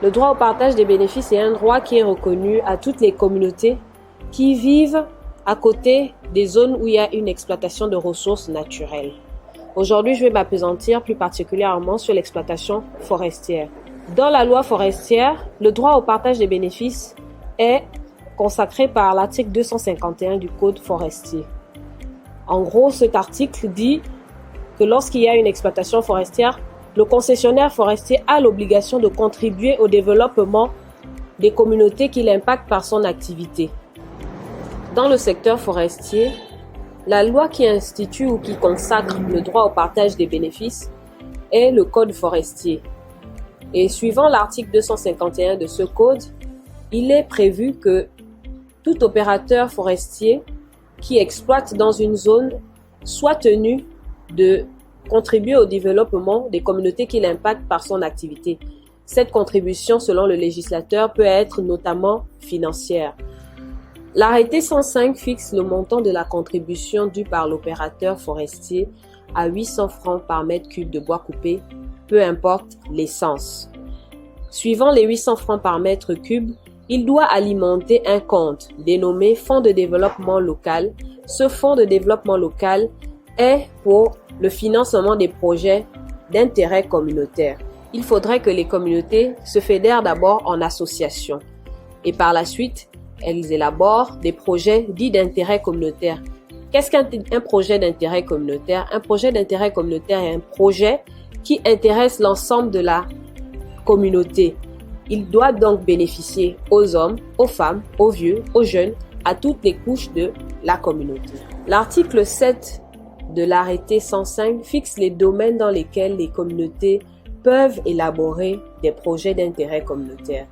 Le droit au partage des bénéfices est un droit qui est reconnu à toutes les communautés qui vivent à côté des zones où il y a une exploitation de ressources naturelles. Aujourd'hui, je vais m'appesantir plus particulièrement sur l'exploitation forestière. Dans la loi forestière, le droit au partage des bénéfices est consacré par l'article 251 du Code forestier. En gros, cet article dit que lorsqu'il y a une exploitation forestière, le concessionnaire forestier a l'obligation de contribuer au développement des communautés qu'il impacte par son activité. Dans le secteur forestier, la loi qui institue ou qui consacre le droit au partage des bénéfices est le Code forestier. Et suivant l'article 251 de ce code, il est prévu que tout opérateur forestier qui exploite dans une zone soit tenu de contribuer au développement des communautés qu'il impacte par son activité. Cette contribution, selon le législateur, peut être notamment financière. L'arrêté 105 fixe le montant de la contribution due par l'opérateur forestier à 800 francs par mètre cube de bois coupé, peu importe l'essence. Suivant les 800 francs par mètre cube, il doit alimenter un compte dénommé Fonds de développement local. Ce fonds de développement local est pour le financement des projets d'intérêt communautaire. Il faudrait que les communautés se fédèrent d'abord en association et par la suite, elles élaborent des projets dits d'intérêt communautaire. Qu'est-ce qu'un projet d'intérêt communautaire? Un projet d'intérêt communautaire est un projet qui intéresse l'ensemble de la communauté. Il doit donc bénéficier aux hommes, aux femmes, aux vieux, aux jeunes, à toutes les couches de la communauté. L'article 7 de l'arrêté 105 fixe les domaines dans lesquels les communautés peuvent élaborer des projets d'intérêt communautaire.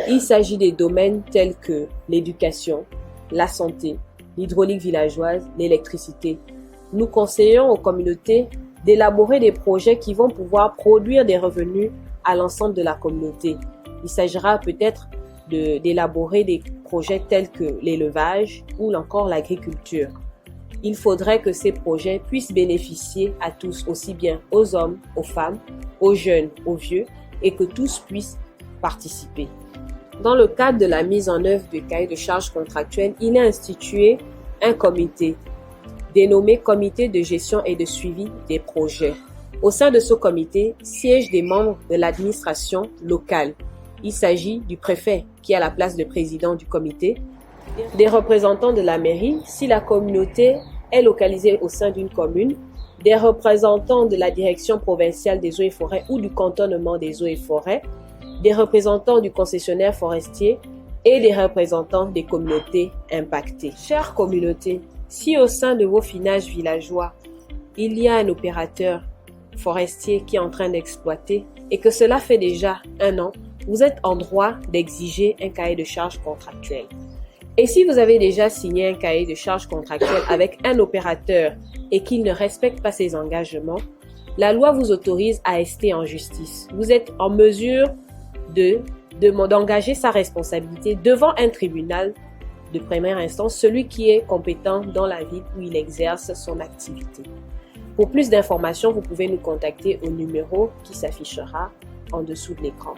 Il s'agit des domaines tels que l'éducation, la santé, l'hydraulique villageoise, l'électricité. Nous conseillons aux communautés d'élaborer des projets qui vont pouvoir produire des revenus à l'ensemble de la communauté. Il s'agira peut-être d'élaborer des projets tels que l'élevage ou encore l'agriculture. Il faudrait que ces projets puissent bénéficier à tous, aussi bien aux hommes, aux femmes, aux jeunes, aux vieux, et que tous puissent participer. Dans le cadre de la mise en œuvre du cahier de charges contractuel, il est institué un comité dénommé Comité de gestion et de suivi des projets. Au sein de ce comité siègent des membres de l'administration locale. Il s'agit du préfet qui a la place de président du comité, des représentants de la mairie si la communauté est localisée au sein d'une commune, des représentants de la direction provinciale des eaux et forêts ou du cantonnement des eaux et forêts, des représentants du concessionnaire forestier et des représentants des communautés impactées. Chères communautés, si au sein de vos finages villageois, il y a un opérateur forestier qui est en train d'exploiter et que cela fait déjà 1 an, vous êtes en droit d'exiger un cahier de charges contractuel. Et si vous avez déjà signé un cahier de charges contractuel avec un opérateur et qu'il ne respecte pas ses engagements, la loi vous autorise à rester en justice. Vous êtes en mesure d'engager sa responsabilité devant un tribunal de première instance, celui qui est compétent dans la ville où il exerce son activité. Pour plus d'informations, vous pouvez nous contacter au numéro qui s'affichera en dessous de l'écran.